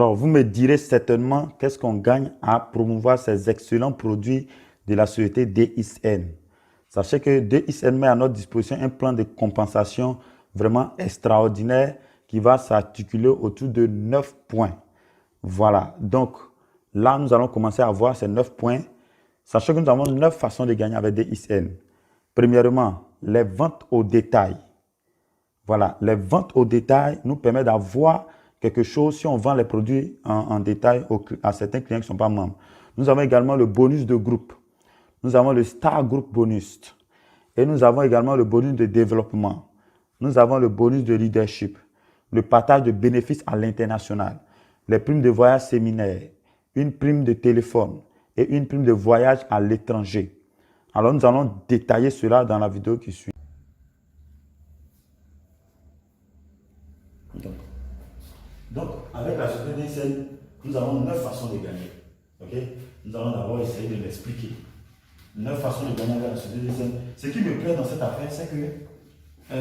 Alors, vous me direz certainement qu'est-ce qu'on gagne à promouvoir ces excellents produits de la société DXN. Sachez que DXN met à notre disposition un plan de compensation vraiment extraordinaire qui va s'articuler autour de 9 points. Voilà, donc là, nous allons commencer à voir ces 9 points. Sachez que nous avons 9 façons de gagner avec DXN. Premièrement, les ventes au détail. Voilà, les ventes au détail nous permettent d'avoir quelque chose si on vend les produits en détail à certains clients qui ne sont pas membres. Nous avons également le bonus de groupe. Nous avons le Star Group Bonus. Et nous avons également le bonus de développement. Nous avons le bonus de leadership, le partage de bénéfices à l'international, les primes de voyage séminaire, une prime de téléphone et une prime de voyage à l'étranger. Alors, nous allons détailler cela dans la vidéo qui suit. Donc, avec la société DXN, nous avons 9 façons de gagner. Okay? Nous allons d'abord essayer de l'expliquer. 9 façons de gagner avec la société DXN. Ce qui me plaît dans cette affaire, c'est que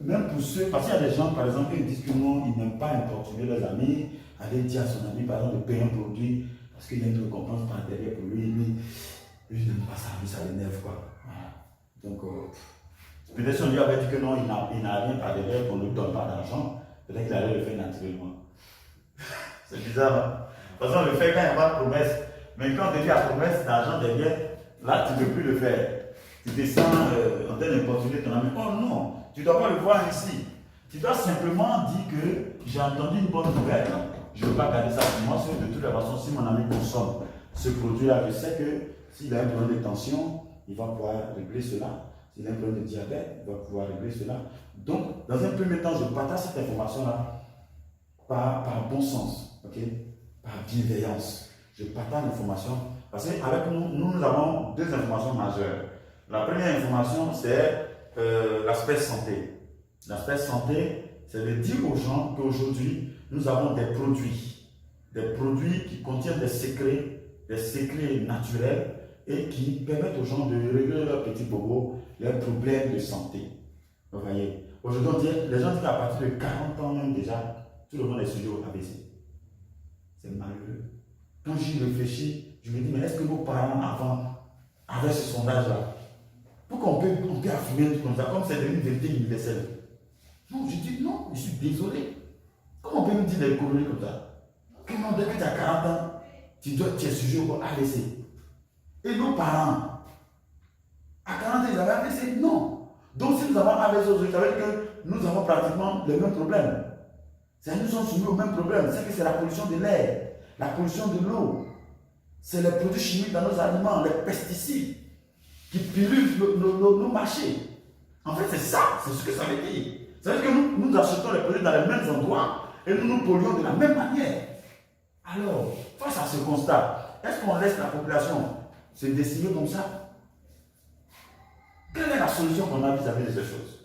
même pour ceux, parce qu'il y a des gens, par exemple, qui disent que non, ils n'aiment pas importuner leurs amis, aller dire à son ami, par exemple, de payer un produit, parce qu'il y a une récompense par derrière pour lui, lui n'aime pas ça, lui, ça l'énerve, quoi. Voilà. Donc, peut-être si on lui avait dit que non, il n'a rien par derrière, qu'on ne lui donne pas d'argent, peut-être qu'il allait le faire naturellement. C'est bizarre, hein? De toute façon, le fait quand il n'y a pas de promesse, mais quand on te dit la promesse d'argent derrière, là, tu ne peux plus le faire. Tu descends en train d'importuner ton ami. Oh non, tu ne dois pas le voir ici. Tu dois simplement dire que j'ai entendu une bonne nouvelle. Je ne veux pas garder ça pour moi. De toute façon, si mon ami consomme ce produit-là, je sais que s'il a un problème de tension, il va pouvoir régler cela. S'il a un problème de diabète, il va pouvoir régler cela. Donc, dans un premier temps, je partage cette information-là par bon sens, okay? Par bienveillance. Je partage l'information parce qu'avec nous avons 2 informations majeures. La première information, c'est l'aspect santé. L'aspect santé, c'est de dire aux gens qu'aujourd'hui, nous avons des produits qui contiennent des secrets naturels et qui permettent aux gens de régler leurs petits bobos, leurs problèmes de santé. Vous voyez, aujourd'hui, les gens disent qu'à partir de 40 ans même déjà, tout le monde est sujet au ABC. C'est malheureux. Quand j'y réfléchis, je me dis, mais est-ce que vos parents avant avaient ce sondage-là? Pourquoi on peut affirmer tout comme ça, comme c'est devenu une vérité universelle? Non, je dis non, je suis désolé. Comment on peut me dire des conneries comme ça? Comment dès que tu as 40 ans, tu es sujet au AVC? Et nos parents, à 40 ans, ils avaient AVC? Non. Donc si nous avons AVC aujourd'hui, ça veut dire que nous avons pratiquement les mêmes problèmes. Nous sommes soumis au même problème. C'est que c'est la pollution de l'air, la pollution de l'eau. C'est les produits chimiques dans nos aliments, les pesticides qui polluent nos marchés. En fait, c'est ça, c'est ce que ça veut dire. Ça veut dire que nous achetons les produits dans les mêmes endroits et nous nous polluons de la même manière. Alors, face à ce constat, est-ce qu'on laisse la population se décider comme ça? Quelle est la solution qu'on a vis-à-vis de ces choses?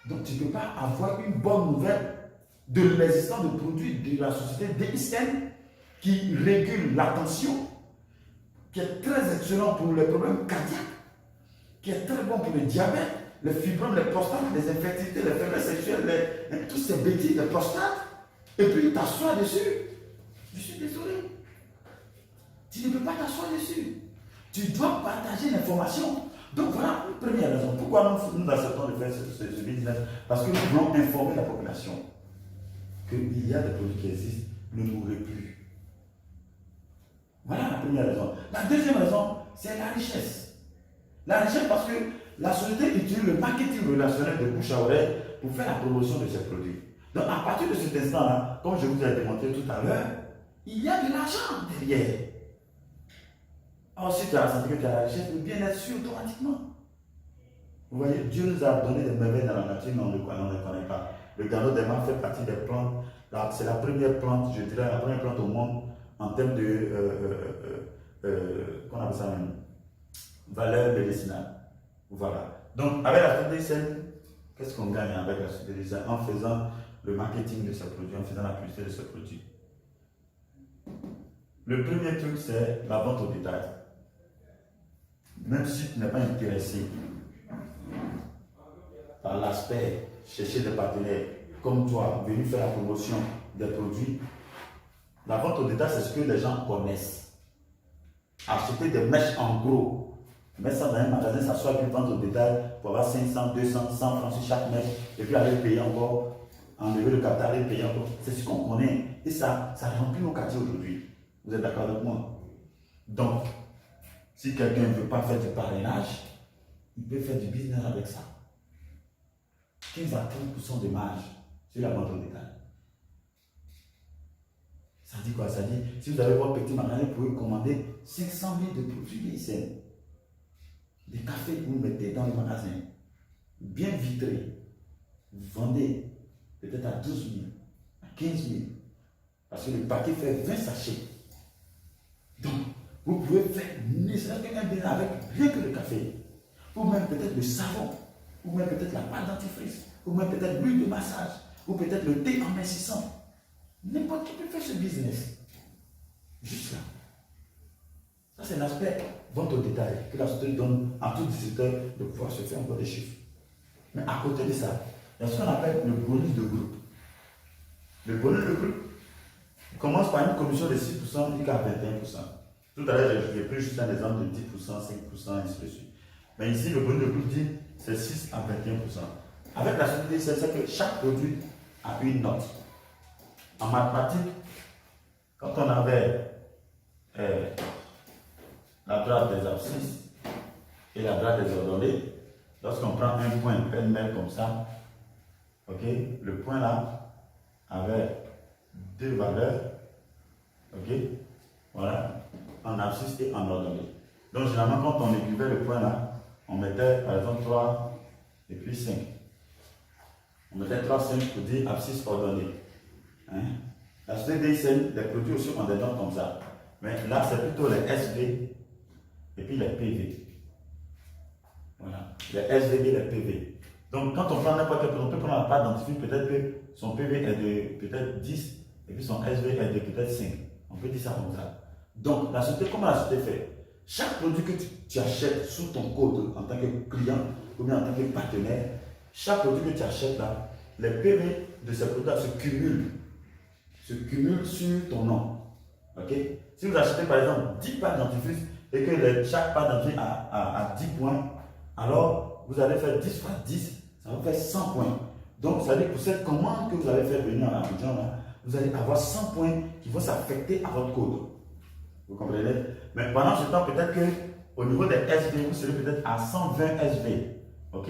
Donc, tu ne peux pas avoir une bonne nouvelle de l'existence de produits de la société DXN qui régule la tension, qui est très excellent pour les problèmes cardiaques, qui est très bon pour le diabète, les fibromes, les prostates, les infertilités, les faiblesses sexuelles, toutes ces bêtises, les prostates, et puis t'assois dessus. Je suis désolé. Tu ne peux pas t'asseoir dessus. Tu dois partager l'information. Donc voilà une première raison. Pourquoi nous acceptons de faire ce business? Parce que nous voulons informer la population qu'il y a des produits qui existent, ne mourrez plus. Voilà la première raison. La deuxième raison, c'est la richesse. La richesse parce que la société utilise le marketing relationnel de bouche à oreille pour faire la promotion de ses produits. Donc à partir de cet instant-là, comme je vous ai démontré tout à l'heure, il y a de l'argent derrière. Ensuite, tu as senti que tu as la richesse, le bien-être sûr automatiquement. Vous voyez, Dieu nous a donné des merveilles dans la nature, mais on ne les connaît pas. Le ganoderma fait partie des plantes. C'est la première plante, je dirais, la première plante au monde en termes de, qu'on appelle ça même, valeur médicinale. Voilà. Donc, avec la TDCN, qu'est-ce qu'on gagne avec la TDCN? En faisant le marketing de ce produit, en faisant la publicité de ce produit. Le premier truc, c'est la vente au détail. Même si tu n'es pas intéressé par l'aspect chercher des partenaires comme toi, venir faire la promotion des produits. La vente au détail, c'est ce que les gens connaissent. Acheter des mèches en gros. Mettre ça dans un magasin, s'asseoir et puis vendre au détail pour avoir 500, 200, 100 francs sur chaque mèche. Et puis aller payer encore, enlever le capital et payer encore. C'est ce qu'on connaît. Et ça remplit nos quartiers aujourd'hui. Vous êtes d'accord avec moi? Donc, si quelqu'un ne veut pas faire du parrainage, il peut faire du business avec ça. 15 à 30% de marge sur la vente au détail. Ça dit quoi? Ça dit, si vous avez votre petit magasin, vous pouvez commander 500 000 de produits ISN. Des cafés que vous mettez dans le magasin, bien vitrés. Vous vendez peut-être à 12 000, à 15 000. Parce que le paquet fait 20 sachets. Donc, vous pouvez faire ne serait-ce qu'un business avec rien que le café. Ou même peut-être le savon. Ou même peut-être la pâte dentifrice. Ou même peut-être l'huile de massage. Ou peut-être le thé amincissant. N'importe qui peut faire ce business. Juste là. Ça, c'est l'aspect vente au détail que la société donne à tout distributeur de pouvoir se faire encore des chiffres. Mais à côté de ça, il y a ce qu'on appelle le bonus de groupe. Le bonus de groupe commence par une commission de 6% jusqu'à 21%. Tout à l'heure, j'ai pris juste un exemple de 10%, 5%, ainsi de suite. Mais ici, le bonus de groupe dit c'est 6 à 21%. Avec la société, c'est que chaque produit a une note. En mathématiques, quand on avait la droite des abscisses et la droite des ordonnées, lorsqu'on prend un point pêle-mêle comme ça, ok, le point là avait deux valeurs, ok, voilà, en abscisse et en ordonnée. Donc généralement quand on écrivait le point là, on mettait par exemple 3 et puis 5. On mettait 3, 5 pour dire abscisse ordonnée. Hein? La société DICN, les produits aussi ont des notes comme ça. Mais là c'est plutôt les SV et puis les PV. Voilà, les SVB, les PV. Donc quand on prend n'importe quel produit, on peut prendre la pâte dentifrice, peut-être que son PV est de peut-être 10 et puis son SV est de peut-être 5. On peut dire ça comme ça. Donc la société, comment la société fait? Chaque produit que tu achètes sous ton code en tant que client ou bien en tant que partenaire, chaque produit que tu achètes là, les PV de ces produits-là se cumulent sur ton nom. Ok? Si vous achetez par exemple 10 pâtes dentifrice et que chaque pâte dentifrice a 10 points, alors vous allez faire 10 fois 10, ça va faire 100 points. Donc, ça veut dire que pour cette commande que vous allez faire venir à Abidjan, là, vous allez avoir 100 points qui vont s'affecter à votre code. Vous comprenez? Mais pendant ce temps, peut-être qu'au niveau des SV, vous serez peut-être à 120 SV. Ok?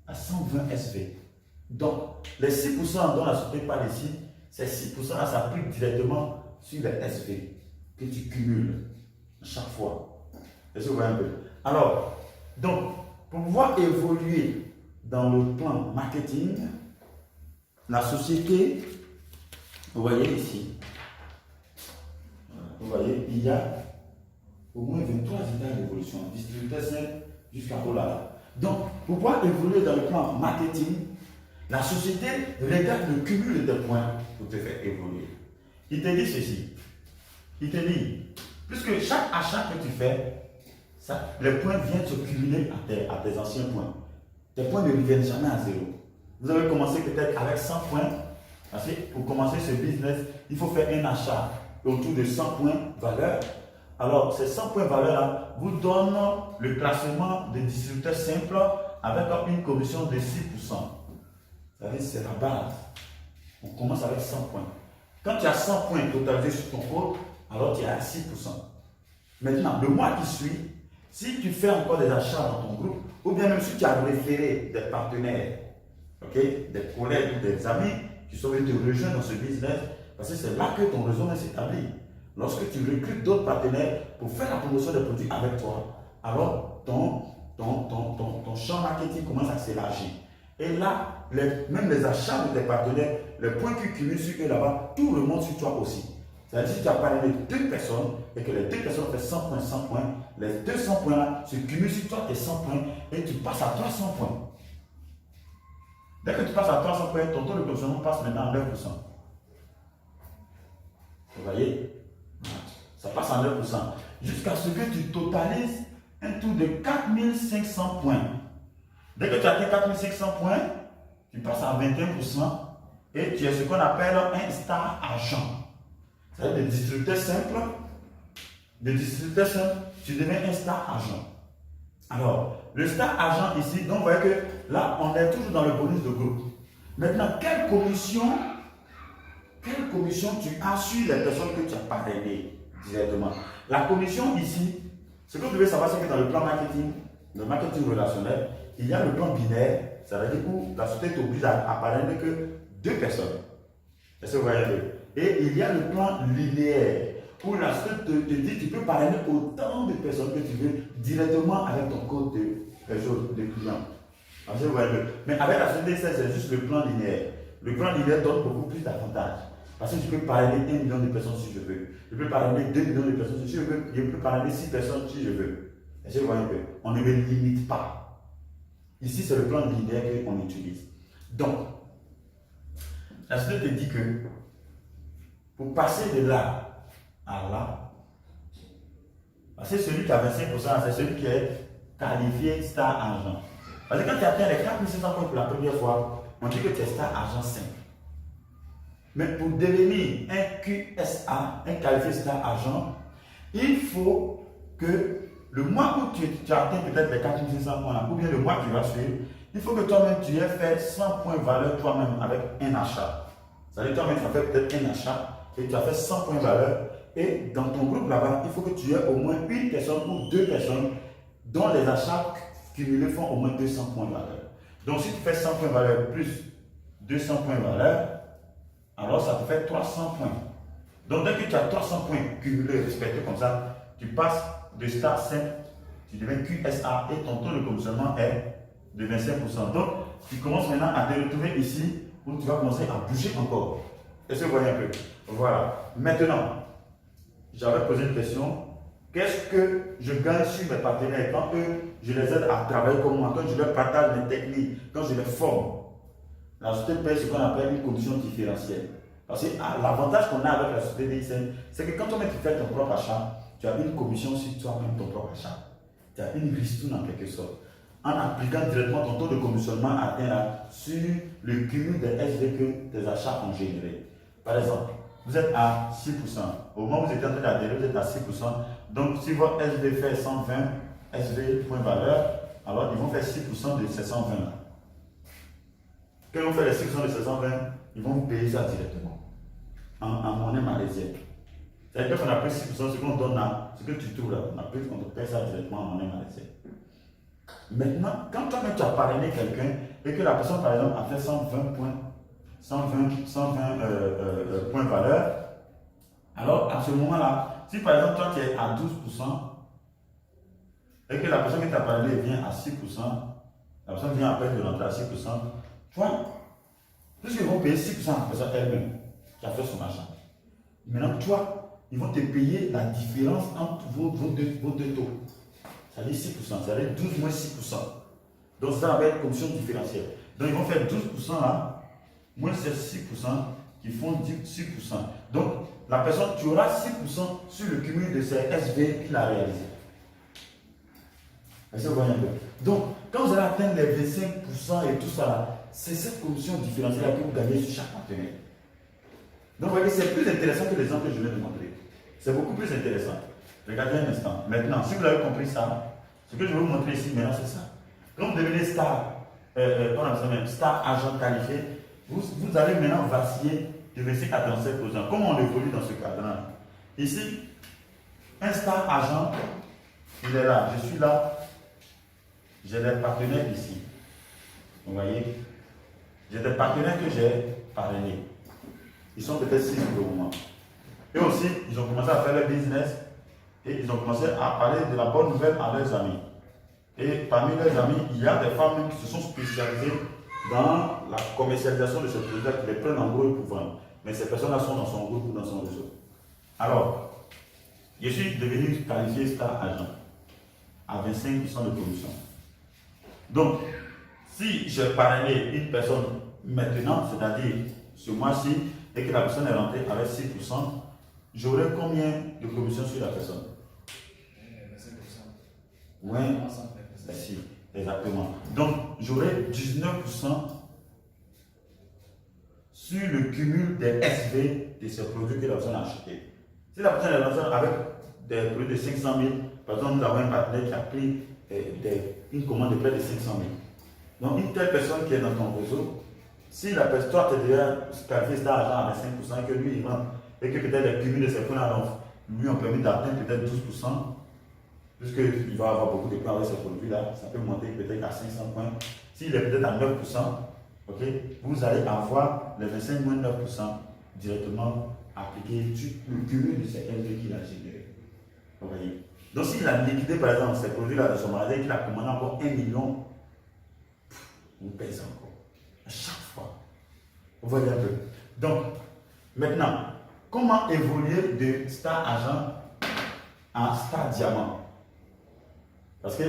À 120 SV. Donc, les 6% dont la société parle ici, ces 6% là s'appliquent directement sur les SV que tu cumules chaque fois. Est-ce que vous voyez un peu? Alors, donc, pour pouvoir évoluer dans le plan marketing, la société, vous voyez ici, vous voyez, il y a au moins 23 étapes d'évolution, distributeur simple jusqu'à Olala. Donc, pour pouvoir évoluer dans le plan marketing, la société regarde le cumul de tes points pour te faire évoluer. Il te dit ceci, il te dit, puisque chaque achat que tu fais, les points viennent se cumuler à tes anciens points. Tes points ne reviennent jamais à zéro. Vous avez commencé peut-être avec 100 points. Parce que pour commencer ce business, il faut faire un achat autour de 100 points valeur. Alors, ces 100 points valeur-là vous donnent le classement de distributeur simple avec une commission de 6%. Vous savez, c'est la base. On commence avec 100 points. Quand tu as 100 points totalisés sur ton code, alors tu es à 6%. Maintenant, le mois qui suit, si tu fais encore des achats dans ton groupe, ou bien même si tu as référé des partenaires, okay, des collègues ou des amis qui sont venus te rejoindre dans ce business, parce que c'est là que ton réseau s'établit. Lorsque tu recrutes d'autres partenaires pour faire la promotion des produits avec toi, alors ton champ marketing commence à s'élargir. Et là, même les achats de tes partenaires, les points que tu cumules sur eux là-bas, tout remonte sur toi aussi. C'est-à-dire si tu as parlé de 2 personnes et que les 2 personnes ont fait 100 points, 100 points, les 200 points là se cumulent sur toi tes 100 points et tu passes à 300 points. Dès que tu passes à 300 points, ton taux de commissionnement passe maintenant à 9%. Vous voyez? Ça passe à 9%. Jusqu'à ce que tu totalises un tour de 4500 points. Dès que tu as atteint 4500 points, tu passes à 21%. et tu es ce qu'on appelle un star agent. C'est-à-dire des distributeurs simples. Des distributeurs simples, tu deviens un star agent. Alors, le star agent ici, donc vous voyez que là, on est toujours dans le bonus de groupe. Maintenant, quelle commission tu as sur les personnes que tu as parrainées directement? La commission ici, ce que vous devez savoir, c'est que dans le plan marketing, le marketing relationnel, il y a le plan binaire, c'est-à-dire où la société t'oblige à parrainer que 2 personnes. Est-ce que vous voyez? Et il y a le plan linéaire, où la société te dit que tu peux parrainer autant de personnes que tu veux directement avec ton code de client. Est-ce que vous voyez? Mais avec la société, c'est juste le plan linéaire. Le plan linéaire donne beaucoup plus d'avantages. Parce que je peux parrainer 1 million de personnes si je veux. Je peux parrainer 2 millions de personnes si je veux. Je peux parrainer 6 personnes si je veux. Est-ce que vous voyez? On ne me limite pas. Ici, c'est le plan linéaire qu'on utilise. Donc, la société te dit que pour passer de là à là, c'est celui qui a 25%, c'est celui qui est qualifié star argent. Parce que quand tu atteins les 4500 points pour la première fois, on dit que tu es star argent 5. Mais pour devenir un QSA, un qualifié star argent, il faut que le mois où tu atteins peut-être les 4500 points, ou bien le mois qui va suivre, il faut que toi-même tu aies fait 100 points valeur toi-même avec un achat. C'est-à-dire toi-même tu as fait peut-être un achat et tu as fait 100 points valeur. Et dans ton groupe là-bas, il faut que tu aies au moins une personne ou 2 personnes dont les achats cumulés font au moins 200 points valeur. Donc si tu fais 100 points valeur plus 200 points valeur, alors ça te fait 300 points. Donc dès que tu as 300 points cumulés respectés comme ça, tu passes de star 5, tu deviens QSA et ton taux de commissionnement est de 25%. Donc tu commences maintenant à te retrouver ici où tu vas commencer à bouger encore. Est-ce que vous voyez un peu? Voilà. Maintenant, j'avais posé une question. Qu'est-ce que je gagne sur mes partenaires quand eux, je les aide à travailler comme moi, quand je leur partage mes techniques, quand je les forme? La société paye ce qu'on appelle une commission différentielle. Parce que l'avantage qu'on a avec la société DICN, c'est que quand toi-même tu fais ton propre achat, tu as une commission sur toi-même ton propre achat. Tu as une ristourne en quelque sorte. En appliquant directement ton taux de commissionnement atteint là, sur le cumul des SV que tes achats ont généré. Par exemple, vous êtes à 6%. Au moment où vous êtes en train d'adhérer, vous êtes à 6%. Donc, si votre SV fait 120 SV point valeur, alors ils vont faire 6% de ces 120 là. Quand ils vont faire les 6% de ces 120, ils vont vous payer ça directement en monnaie malaisienne. C'est-à-dire qu'on a pris 6%, ce qu'on donne là, ce que tu trouves là, on te paye ça directement en monnaie malaisienne. Maintenant, quand toi-même tu as parrainé quelqu'un et que la personne par exemple a fait 120 points, 120 points valeur, alors à ce moment-là, si par exemple toi tu es à 12% et que la personne qui t'a parrainé vient à 6%, la personne vient après de rentrer à 6%, toi, puisqu'ils vont payer 6% à la personne elle-même qui a fait son achat. Maintenant, toi, ils vont te payer la différence entre vos deux taux. Ça veut dire 6%, ça veut dire 12 moins 6%. Donc ça va être commission différentielle. Donc ils vont faire 12% là, moins ces 6% qui font 6%. Donc la personne, tu auras 6% sur le cumul de ces SV qu'il a réalisé. Est-ce que vous voyez un peu? Donc quand vous allez atteindre les 25% et tout ça là, c'est cette commission différentielle que vous gagnez sur chaque partenaire. Donc vous voyez, c'est plus intéressant que l'exemple que je viens de montrer. C'est beaucoup plus intéressant. Regardez un instant. Maintenant, si vous avez compris ça, ce que je vais vous montrer ici maintenant, c'est ça. Quand vous devenez star, star agent qualifié, vous allez maintenant vaciller de 25 à 37%. Comment on évolue dans ce cadre-là? Ici, un star agent, il est là, je suis là, j'ai des partenaires ici. Vous voyez? J'ai des partenaires que j'ai parrainés. Ils sont peut-être 6 pour le moment. Et aussi, ils ont commencé à faire leur business et ils ont commencé à parler de la bonne nouvelle à leurs amis. Et parmi leurs amis, il y a des femmes qui se sont spécialisées dans la commercialisation de ce produit, qui les prennent en gros pour vendre. Mais ces personnes-là sont dans son groupe ou dans son réseau. Alors, je suis devenu qualifié star agent à 25% de commission. Donc, si je parrainais une personne maintenant, c'est-à-dire ce mois-ci, et que la personne est rentrée avec 6%, j'aurai combien de commission sur la personne? 25%. Oui, si, exactement. Donc, j'aurai 19% sur le cumul des SV de ces produits que la personne a achetés. Si la personne est lancée avec des produits de 500 000, par exemple, nous avons un partenaire qui a pris une commande de près de 500 000. Donc, une telle personne qui est dans ton réseau, si la personne, toi, tu as déjà qualifié cet argent à 5%, que lui, il rentre, et que peut-être le cumul de ses points lui ont permis d'atteindre peut-être 12%, puisqu'il va avoir beaucoup de points avec ces produits-là, ça peut monter peut-être à 500 points. S'il est peut-être à 9%, ok, vous allez avoir les 25 moins 9% directement appliqués sur le cumul de ces LV qu'il a généré. Vous voyez? Donc, s'il a liquidé par exemple ces produits-là de son magasin, qu'il a commandé encore 1 million, vous pèse encore. À chaque fois. Vous voyez un peu. Donc, maintenant, comment évoluer de star argent à star diamant? Parce que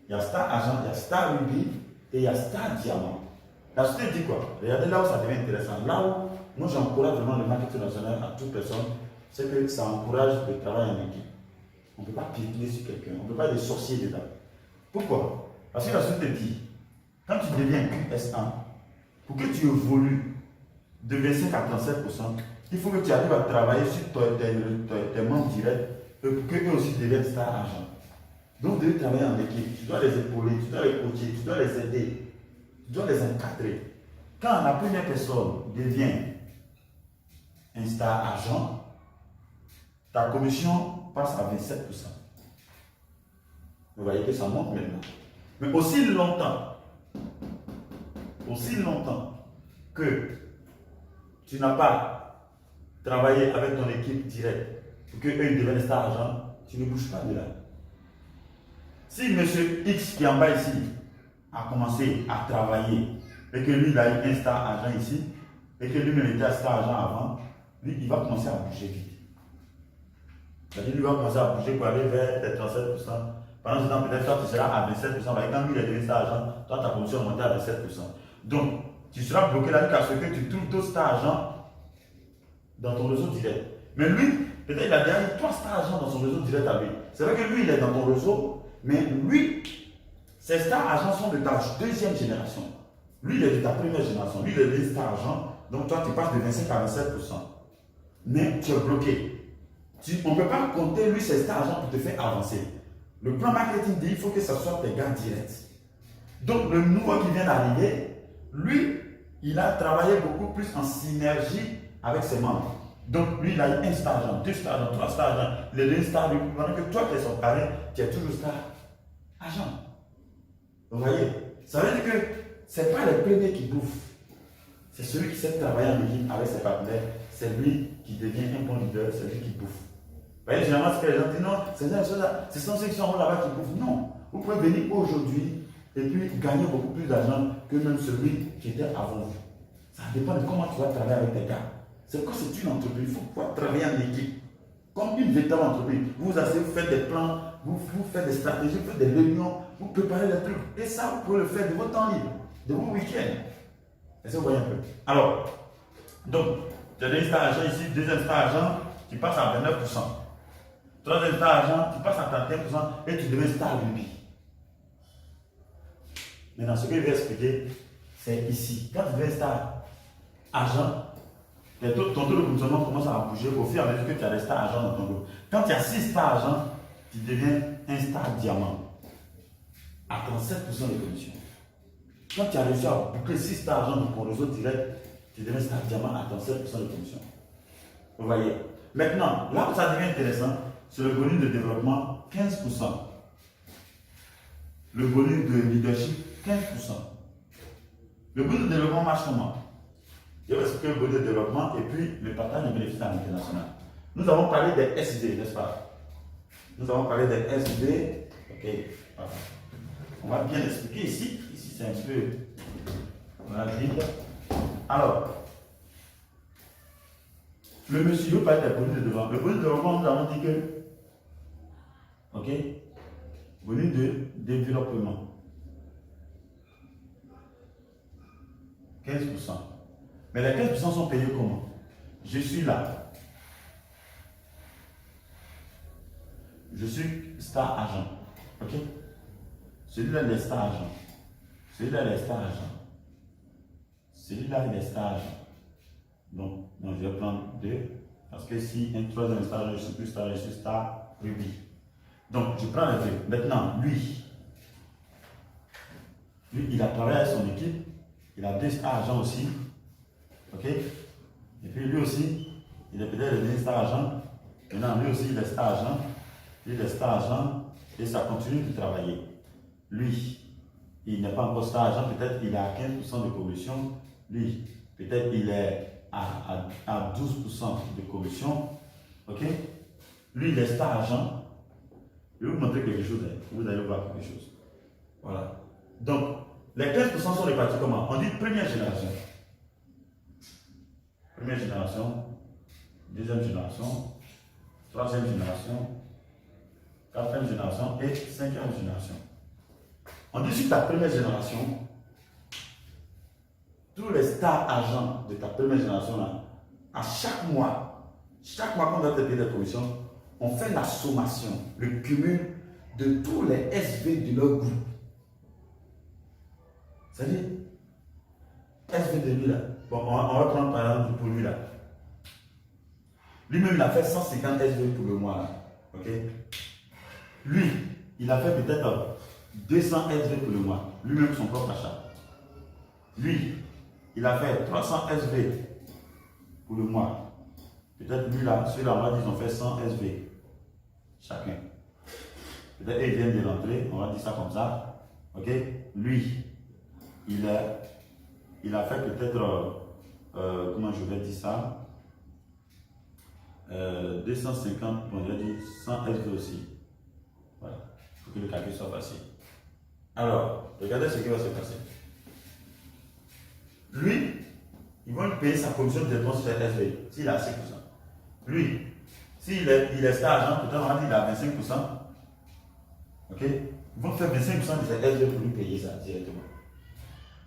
il y a star argent, il y a star rubis et il y a star diamant. La société dit quoi? Regardez là où ça devient intéressant. Là où moi j'encourage vraiment le marketing national à toute personne, c'est que ça encourage le travail en équipe. On ne peut pas piétiner sur quelqu'un, on ne peut pas être des sorciers dedans. Pourquoi? Parce que la société dit, quand tu deviens QS1, pour que tu évolues de 25 à 37%, il faut que tu arrives à travailler sur tes membres directs pour qu'eux aussi deviennent star argent. Donc, vous devez travailler en équipe. Tu dois les épauler, tu dois les coacher, tu dois les aider, tu dois les encadrer. Quand la première personne devient un star argent, ta commission passe à 27%. Vous voyez que ça monte maintenant. Mais aussi longtemps que tu n'as pas travaillé avec ton équipe directe pour qu'eux deviennent star argent, tu ne bouges pas de là. Si M. X qui est en bas ici a commencé à travailler et que lui il a eu un star argent ici et que lui-même était un star argent avant, lui il va commencer à bouger vite. C'est-à-dire lui va commencer à bouger pour aller vers les 37%. Pendant ce temps, peut-être toi tu seras à 27%. Quand lui il est devenu star argent, toi ta commission est montée à 27%. Donc tu seras bloqué là jusqu'à ce que tu trouves d'autres star argent dans ton réseau direct. Mais lui, peut-être il a déjà eu 3 stars argent dans son réseau direct à lui. C'est vrai que lui il est dans ton réseau. Mais lui, ces stars argent sont de ta deuxième génération. Lui, il est de ta première génération. Lui, il est de stars argent. Donc, toi, tu passes de 25 à 27%. Mais tu es bloqué. On ne peut pas compter, lui, ces stars argent pour te faire avancer. Le plan marketing dit il faut que ce soit tes gars directs. Donc, le nouveau qui vient d'arriver, lui, il a travaillé beaucoup plus en synergie avec ses membres. Donc, lui, il a eu 1 star argent, 2 stars argent, 3 stars argent. Il est 2 stars, pendant que toi, tu es son parrain, tu es toujours star argent. Vous voyez? Ça veut dire que ce n'est pas les premiers qui bouffent. C'est celui qui sait travailler en équipe avec ses partenaires. C'est lui qui devient un bon leader, c'est lui qui bouffe. Vous voyez, généralement, ce que les gens disent, non, ce sont ceux qui sont là-bas qui bouffent. Non. Vous pouvez venir aujourd'hui et puis gagner beaucoup plus d'argent que même celui qui était avant vous. Ça dépend de comment tu vas travailler avec tes gars. C'est quoi, c'est une entreprise. Il faut pouvoir travailler en équipe. Comme une véritable entreprise. Vous asseyez, vous faites des plans, vous faites des stratégies, vous faites des réunions, vous préparez les trucs. Et ça, vous pouvez le faire de votre temps libre, de vos week-ends. Est-ce que vous voyez un peu? Alors, donc, tu as des star argent ici, deuxième star argent, tu passes à 29%. Troisième star argent, tu passes à 31% et tu deviens star rubis. Maintenant, ce que je vais expliquer, c'est ici. Quand tu deviens star argent, ton taux de fonctionnement commence à bouger au fur et à mesure que tu as des stars argent dans ton dos. Quand tu as 6 stars argent, tu deviens un star diamant à 37% de commission. Quand tu as réussi à boucler 6 stars argent dans ton réseau direct, tu deviens star diamant à 37% de commission. Vous voyez? Maintenant, là où ça devient intéressant, c'est le bonus de développement 15%. Le bonus de leadership 15%. Le bonus de développement marche comment? Je vais expliquer le bonus de développement et puis le partage de bénéfices à l'international. Nous avons parlé des SD, n'est-ce pas? Nous avons parlé des SD. Ok. Voilà. On va bien expliquer ici. Ici, c'est un peu. On a grille. Alors, le monsieur veut parler des bonus de développement. Le bonus de développement, nous avons dit que. Ok. Bonus de développement. 15%. Mais les 15% sont payés comment? Je suis là. Je suis star agent. Ok? Celui-là, il est star agent. Celui-là, il est star agent. Celui-là, il est star agent. Donc, je vais prendre 2. Parce que si un troisième star réussit plus star réussit star rubis. Donc, je prends les 2. Maintenant, lui, il a travaillé avec son équipe. Il a 2 stars argent aussi. Ok? Et puis lui aussi, il est peut-être le dernier star argent. Maintenant, lui aussi, il est star argent. Lui, il est star argent. Et ça continue de travailler. Lui, il n'est pas encore star argent. Peut-être qu'il est à 15% de commission. Lui, peut-être il est à 12% de commission. Ok? Lui, il est star argent. Je vais vous montrer quelque chose. Vous allez voir quelque chose. Voilà. Donc, les 15% sont répartis comment? On dit première génération. Première génération, deuxième génération, troisième génération, quatrième génération et cinquième génération. On dit sur ta première génération, tous les stars argent de ta première génération là, à chaque mois qu'on doit te payer des commissions, on fait la sommation, le cumul de tous les SV de leur groupe. C'est-à-dire, SV de lui là. Bon, on va prendre par exemple pour lui là. Lui-même, il a fait 150 SV pour le mois là. Ok? Lui, il a fait peut-être 200 SV pour le mois. Lui-même, son propre achat. Lui, il a fait 300 SV pour le mois. Peut-être lui là, ceux-là, on va dire, ils ont fait 100 SV chacun. Peut-être ils viennent de rentrer, on va dire ça comme ça. Ok? Lui, il a fait peut-être, comment je vais dire ça, 250, bon, je vais dire 100 SV aussi. Voilà, il faut que le calcul soit facile. Alors, regardez ce qui va se passer. Lui, ils vont lui payer sa commission de dépenses sur SV, s'il a 6%. Lui, s'il est star argent, peut-être on va dire qu'il a 25%. Ok? Ils vont faire 25% de cette SV pour lui payer ça directement.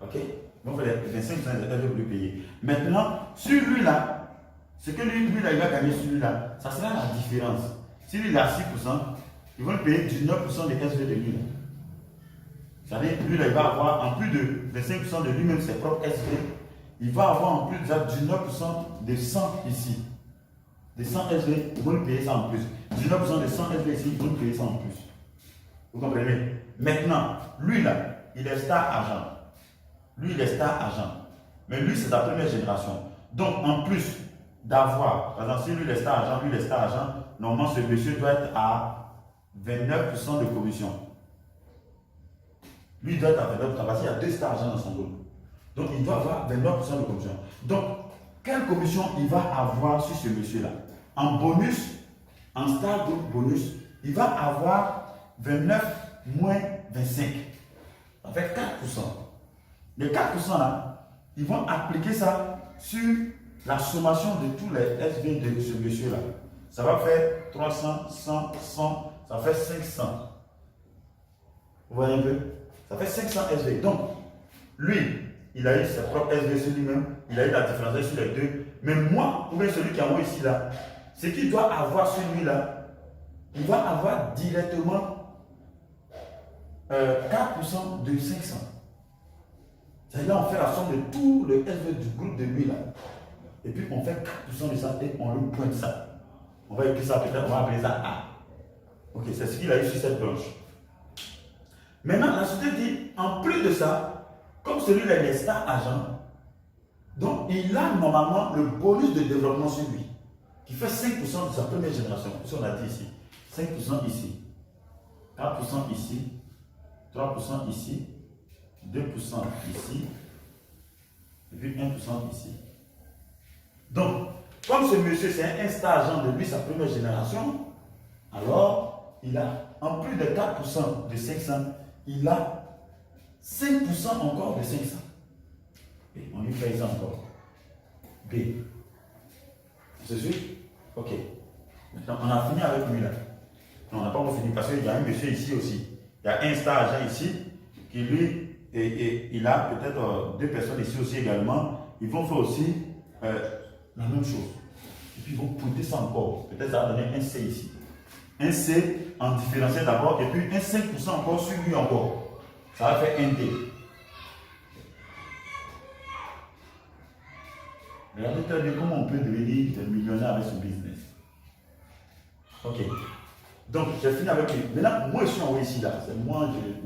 Ok? Ils vont faire 25% de cette SV pour lui payer. Maintenant, sur lui là, ce que lui là, il va gagner sur lui là, ça sera la différence. Si lui il a 6%, ils vont lui payer 19% des SV de lui là. C'est-à-dire, lui là, il va avoir, en plus de 25% de lui-même, ses propres SV, il va avoir en plus de 19% de 100 ici. De 100 SV, ils vont lui payer ça en plus. 19% de 100 SV ici, ils vont lui payer ça en plus. Vous comprenez? Maintenant, lui là, il est star argent. Lui, il est star argent. Mais lui, c'est sa première génération. Donc, en plus d'avoir, par exemple, si lui, il est star argent, lui, il est star argent, normalement, ce monsieur doit être à 29% de commission. Lui, il doit être à 29% parce qu'il y a 2 stars argent dans son groupe. Donc, il doit avoir 29% de commission. Donc, quelle commission il va avoir sur ce monsieur-là? En bonus, en star group bonus, il va avoir 29 moins 25. Ça fait 4%. Les 4% là, ils vont appliquer ça sur la sommation de tous les SV de ce monsieur-là. Ça va faire 300, 100, 100, ça fait 500. Vous voyez un peu? Ça fait 500 SV. Donc, lui, il a eu ses propres SV sur lui-même, il a eu la différence sur les deux. Mais moi, ou bien celui qui a moi ici là, ce qu'il doit avoir sur lui là, il va avoir directement 4% de 500. C'est-à-dire, on fait la somme de tout le SV du groupe de lui là. Et puis, on fait 4% de ça et on lui pointe ça. On va écrire ça peut-être, on va appeler ça A. Ok, c'est ce qu'il a eu sur cette branche. Maintenant, la société dit, en plus de ça, comme celui-là est star agent, donc il a normalement le bonus de développement sur lui, qui fait 5% de sa première génération. Si on a dit ici, 5% ici, 4% ici, 3% ici, 2% ici, et puis 1% ici. Donc, comme ce monsieur, c'est un star agent de lui, sa première génération, alors il a, en plus de 4% de 500, il a 5% encore de 500. Et on lui fait ça encore. B. C'est sûr? Ok. Maintenant, on a fini avec lui là. Non, on n'a pas encore fini parce qu'il y a un monsieur ici aussi. Il y a un star agent ici qui lui, il a peut-être 2 personnes ici aussi également. Ils vont faire aussi la même chose. Et puis ils vont pointer ça encore. Peut-être ça va donner un C ici. Un C en différentiel d'abord et puis un 5% encore sur lui encore. Ça va faire un D. Regardez très bien comment on peut devenir millionnaire avec ce business. Ok. Donc, j'ai fini avec lui. Maintenant, moi, je suis envoyé ici, là. C'est moi, c'est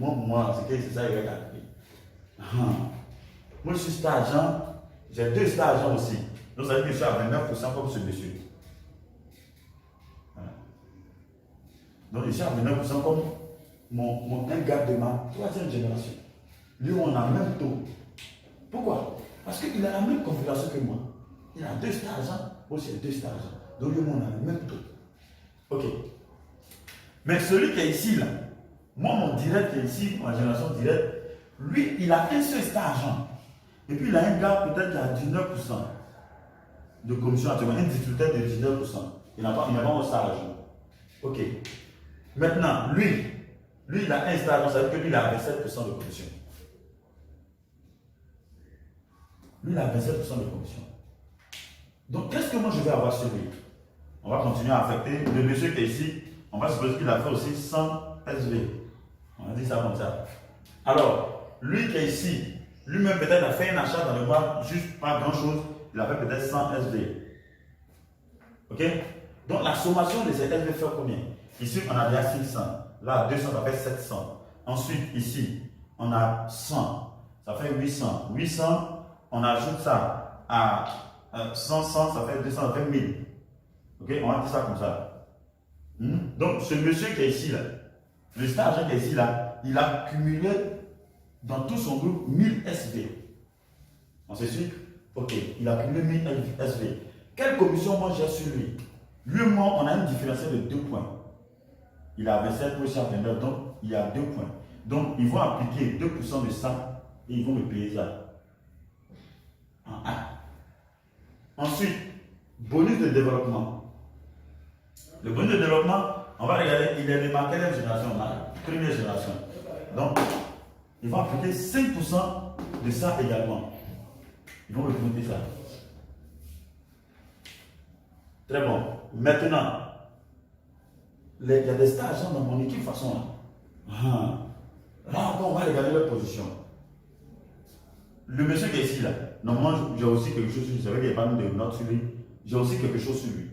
ça, il va arriver. Moi, je suis star agent. J'ai 2 stars agents aussi. Donc, ça veut dire que je suis à 29% comme ce monsieur. Voilà. Donc, je suis à 29% comme un gars de ma 3e génération. Lui, on a le même taux. Pourquoi? Parce qu'il a la même configuration que moi. Il a 2 stars agents. Moi, j'ai 2 stars agents. Donc, lui, on a le même taux. Ok. Mais celui qui est ici, là, moi, mon direct qui est ici, ma génération directe, lui, il a un seul star agent. Et puis, il a un gars peut-être qui a 19% de commission actuellement, un distributeur de 19%. Il n'a pas un star agent. Ok. Maintenant, lui, il a un star agent, ça veut dire que lui, il a 27% de commission. Lui, il a 27% de commission. Donc, qu'est-ce que moi, je vais avoir sur lui? On va continuer à affecter. Le monsieur qui est ici, on va supposer qu'il a fait aussi 100 SV. On va dire ça comme ça. Alors, lui qui est ici, lui-même peut-être a fait un achat dans le mois, juste pas grand-chose, il a fait peut-être 100 SV. Ok? Donc, la sommation de ces SV fait combien? Ici, on a déjà 600. Là, 200, ça fait 700. Ensuite, ici, on a 100. Ça fait 800. 800, on ajoute ça à 100, ça fait 200, ça fait 1000. Ok? On va dire ça comme ça. Donc, ce monsieur qui est ici, là, le star agent qui est ici, là, il a cumulé dans tout son groupe 1000 SV. On se suit? Ok, il a cumulé 1000 SV. Quelle commission moi j'ai sur lui? Lui et moi, on a une différentielle de 2 points. Il a 27, moi je suis à 29, donc il y a 2 points. Donc, ils vont appliquer 2% de ça et ils vont me payer ça. En A. Ensuite, bonus de développement. Le bonus de développement, on va regarder, il est de ma quelle génération? Ma 1re génération. Donc, ils vont appliquer 5% de ça également. Ils vont recruter ça. Très bon. Maintenant, il y a des stars agents dans mon équipe façon là. Là encore, on va regarder leur position. Le monsieur qui est ici là, normalement, j'ai aussi quelque chose sur lui. Ça veut dire qu'il n'y a pas de notes sur lui. J'ai aussi quelque chose sur lui.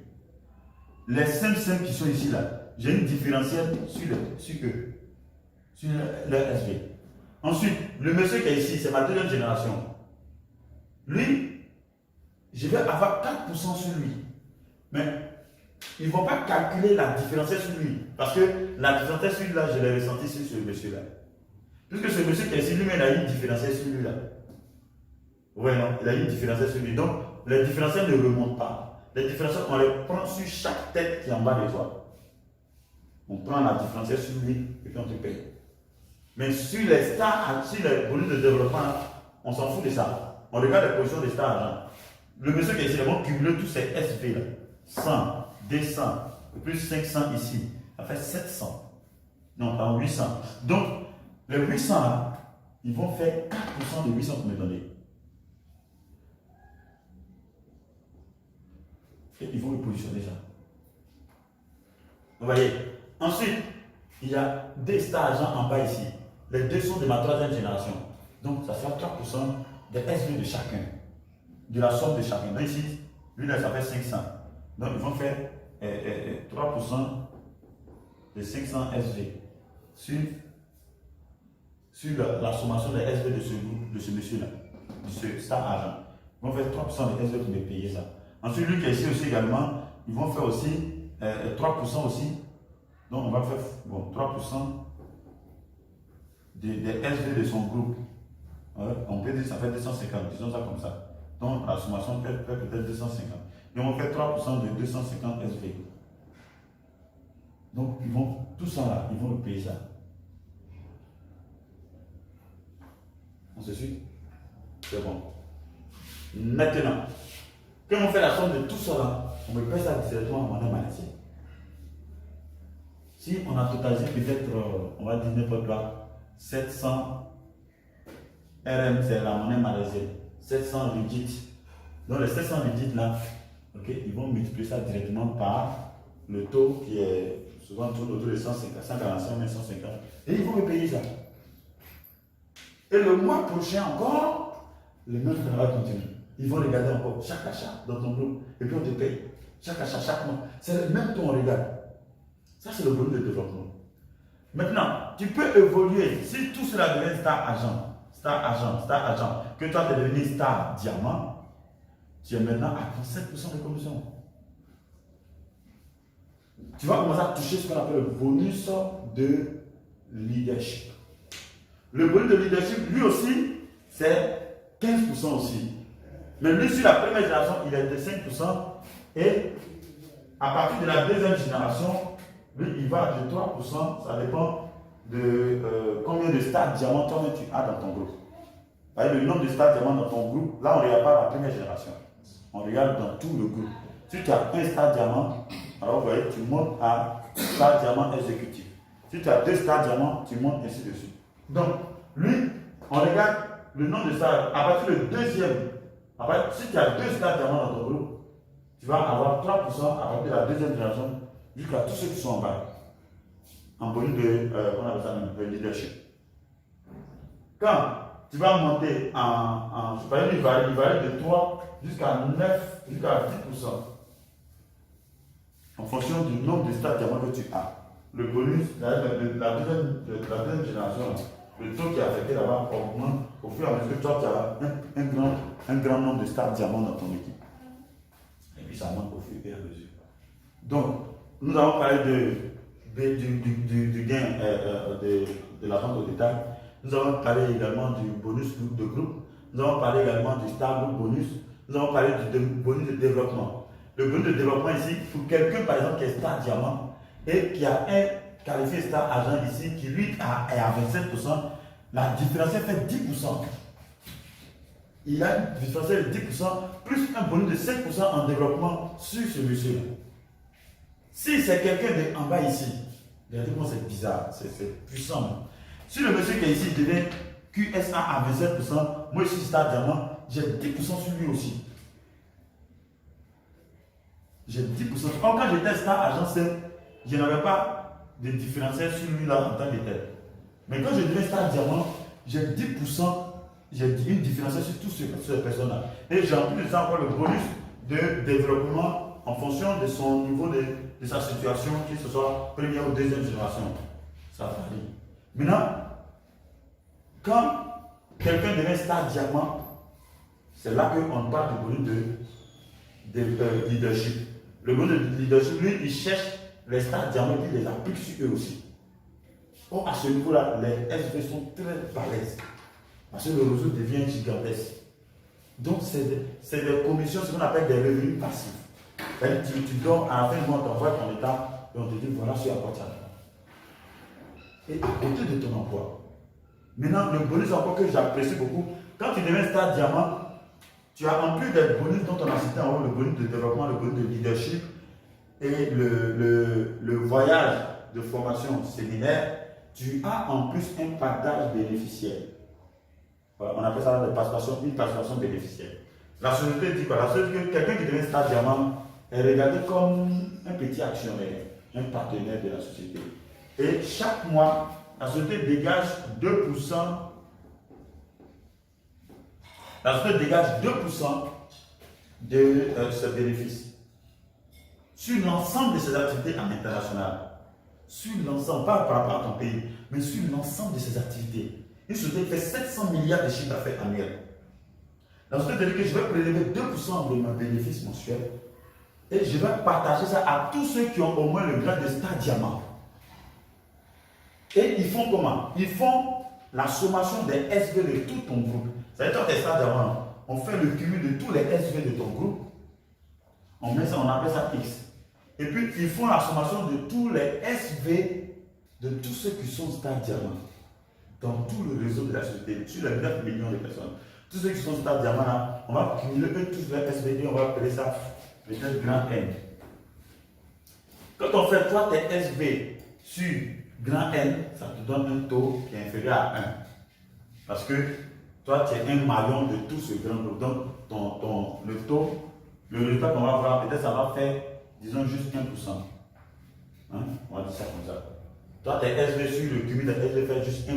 Les 5 qui sont ici là, j'ai une différentielle sur le SV. Ensuite, le monsieur qui est ici, c'est ma 2e génération. Lui, je vais avoir 4% sur lui. Mais ils ne vont pas calculer la différentielle sur lui. Parce que la différentielle sur lui là, je l'ai ressenti sur ce monsieur là. Puisque ce monsieur qui est ici, lui-même, il a une différentielle sur lui là. Ouais, non, il a une différentielle sur lui. Donc, les différentielles ne remontent pas. Les différentielles, on les prend sur chaque tête qui est en bas de toi. On prend la différentielle sur lui et puis on te paye. Mais sur les stars, sur les bonus de développement, on s'en fout de ça. On regarde les positions des stars agents. Le monsieur qui est ici, il va cumuler tous ces SV là. 100, 200, plus 500 ici. Ça fait 700. Non, pardon, 800. Donc, les 800 là, ils vont faire 4% de 800 pour me donner. Et ils vont me positionner ça. Vous voyez? Ensuite, il y a des stars agents en bas ici. Les 2 sont de ma 3e génération. Donc, ça sera 3% des SV de chacun. De la somme de chacun. Donc ici, lui là, ça fait 500. Donc, ils vont faire 3% de 500 SV sur la sommation des SV de ce monsieur-là, de ce star agent. Ils vont faire 3% de SV pour me payer ça. Ensuite, lui qui est ici aussi également, ils vont faire aussi 3% aussi. Donc, on va faire 3% des SV de son groupe. On peut dire que ça fait 250, disons ça comme ça. Donc, la sommation peut être 250. Et on fait 3% de 250 SV. Donc, ils vont, tout ça là, ils vont nous payer ça. On se suit? C'est bon. Maintenant, quand on fait la somme de tout ça là, on me paye ça directement en monnaie malaisienne. Si on a totalisé peut-être, on va dire n'importe quoi, 700 RM, c'est la monnaie malaisienne, 700 ringgit. Donc les 700 ringgit là, okay, ils vont multiplier ça directement par le taux qui est souvent autour de 150, 145, 150. Et ils vont me payer ça. Et le mois prochain encore, le même travail continue. Ils vont regarder encore chaque achat dans ton groupe. Et puis on te paye. Chaque achat, chaque mois. C'est le même ton regarde. Ça, c'est le bonus de développement. Maintenant, tu peux évoluer. Si tout cela devient star agent, que toi tu es devenu star diamant, tu es maintenant à 37% de commission. Tu vas commencer à toucher ce qu'on appelle le bonus de leadership. Le bonus de leadership, lui aussi, c'est 15% aussi. Mais lui, sur la première génération, il est de 5%. Et à partir de la deuxième génération, lui, il va de 3%. Ça dépend de combien de stars diamants toi tu as dans ton groupe. Le nombre de stars diamants dans ton groupe, là, on ne regarde pas la première génération. On regarde dans tout le groupe. Si tu as un star diamant, alors vous voyez, tu montes à star diamant exécutif. Si tu as 2 stars diamants, tu montes ainsi de suite. Donc, lui, on regarde le nombre de stars. À partir du deuxième, si tu as 2 stars diamants dans ton groupe, tu vas avoir 3% à partir de la deuxième génération jusqu'à tous ceux qui sont en bas. En bonus de, on appelle ça même, de leadership. Quand tu vas monter je parlais, il varie de 3 jusqu'à 9, jusqu'à 10%. En fonction du nombre de stars diamants que tu as. Le bonus, la deuxième génération, le taux qui est affecté là-bas augmente au fur et à mesure que toi tu as un grand nombre de stars diamants dans ton équipe. Et puis ça monte au fur et à mesure. Donc, nous avons parlé du gain de la vente au détail. Nous avons parlé également du bonus de groupe. Nous avons parlé également du star group bonus. Nous avons parlé du bonus de développement. Le bonus de développement ici, pour quelqu'un par exemple qui est star diamant et qui a un qualifié star agent ici, qui lui est à 27%, la différence fait 10%. Il a une différence de 10% plus un bonus de 5% en développement sur ce monsieur-là. Si c'est quelqu'un en bas ici, regardez comment c'est bizarre, c'est puissant. Si le monsieur qui est ici devient QSA à 27%, moi je suis star diamant, j'ai 10% sur lui aussi. J'ai 10%. Quand j'étais star agent 7, je n'avais pas de différentiel sur lui là en tant que tel. Mais quand je deviens star diamant, j'ai 10%, j'ai une différentiel sur toutes ces personnes-là. Et j'ai en plus de ça encore le bonus de développement en fonction de son niveau de sa situation, que ce soit première ou deuxième génération. Ça varie. Maintenant, quand quelqu'un devient star diamant, c'est là qu'on parle du bonus de leadership. Le bonus de leadership, lui, il cherche les stars diamants et il les applique sur eux aussi. Or, à ce niveau-là, les SV sont très balèzes. Parce que le réseau devient gigantesque. Donc, c'est des commissions, ce qu'on appelle des revenus passifs. Tu dors, à la fin du mois, tu envoies ton état et on te dit voilà ce à quoi tu as. Et à côté de ton emploi. Maintenant, le bonus encore que j'apprécie beaucoup, quand tu deviens star diamant, tu as en plus des bonus dont on a cité en haut, le bonus de développement, le bonus de leadership et le voyage de formation séminaire, tu as en plus un partage bénéficiaire. Voilà, on appelle ça une participation bénéficiaire. La société dit quoi? La société dit que quelqu'un qui devient star diamant est regardé comme un petit actionnaire, un partenaire de la société. Et chaque mois, la société dégage 2%. La société dégage 2% de ses bénéfices sur l'ensemble de ses activités en international. Sur l'ensemble, pas par rapport à ton pays, mais sur l'ensemble de ses activités. Une société fait 700 milliards de chiffres d'affaires annuels. La société dit que je vais prélever 2% de mes bénéfices mensuels et je vais partager ça à tous ceux qui ont au moins le grade de star diamant. Et ils font comment? Ils font la sommation des SV de tout ton groupe. C'est-à-dire que tu es star diamant, on fait le cumul de tous les SV de ton groupe, on met ça, on appelle ça X. Et puis ils font la sommation de tous les SV de tous ceux qui sont star diamant dans tout le réseau de la société, sur les 9 millions de personnes. Tous ceux qui sont star diamant là, on va cumuler eux tous les SV et on va appeler ça peut-être grand N. Quand on fait toi tes SV sur grand N, ça te donne un taux qui est inférieur à 1. Parce que toi, tu es un maillon de tout ce grand groupe. Donc, le taux, le résultat qu'on va voir, peut-être ça va faire, disons, juste 1%. Hein? On va dire ça comme ça. Toi, tes SV sur le cumul des SV fait juste 1%.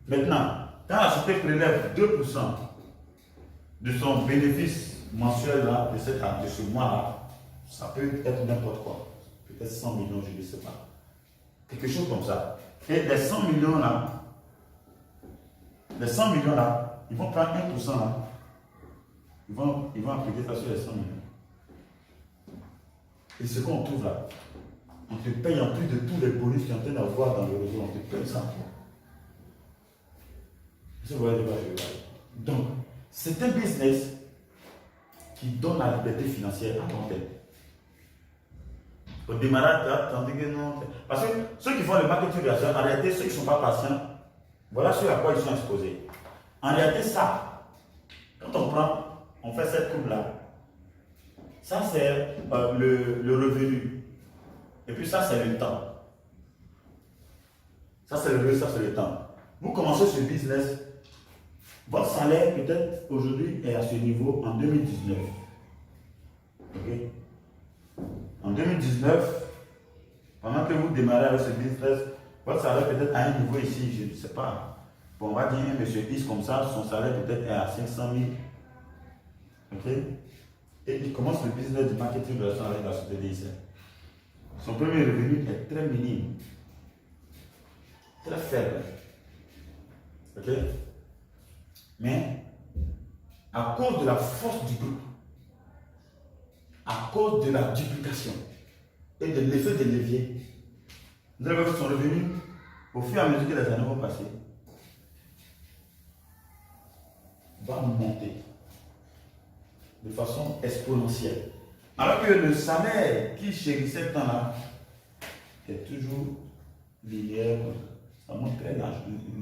Maintenant, quand la société prélève 2%, de son bénéfice mensuel là, de ce mois-là, ça peut être n'importe quoi. Peut-être 100 millions, je ne sais pas. Quelque chose comme ça. Et les 100 millions là, ils vont prendre 1% là. Ils vont appliquer ça sur les 100 millions. Et ce qu'on trouve là, on te paye en plus de tous les bonus qu'il y a en train d'avoir dans le réseau, on te paye ça. Vous voyez de quoi je veux parler. Donc, c'est un business qui donne la liberté financière à long terme. Au démarrage, tandis que non. Parce que ceux qui font le marketing relationnel, en réalité, ceux qui ne sont pas patients, voilà ce à quoi ils sont exposés. En réalité, ça, quand on fait cette courbe-là, ça c'est le revenu. Et puis ça c'est le temps. Ça c'est le revenu, ça c'est le temps. Vous commencez ce business, votre salaire peut-être aujourd'hui est à ce niveau en 2019. Ok? En 2019, pendant que vous démarrez avec ce business, votre salaire peut-être à un niveau ici, je ne sais pas. Bon, on va dire un monsieur X comme ça, son salaire peut-être est à 500 000. Ok? Et il commence le business du marketing de relation avec la société DIC. Son premier revenu est très minime, très faible. Ok? Mais à cause de la force du groupe, à cause de la duplication et de l'effet de levier, vous allez voir que son revenu, au fur et à mesure que les années vont passer, va monter de façon exponentielle. Alors que le salaire qui chérissait ce temps-là est toujours linéaire, ça monte très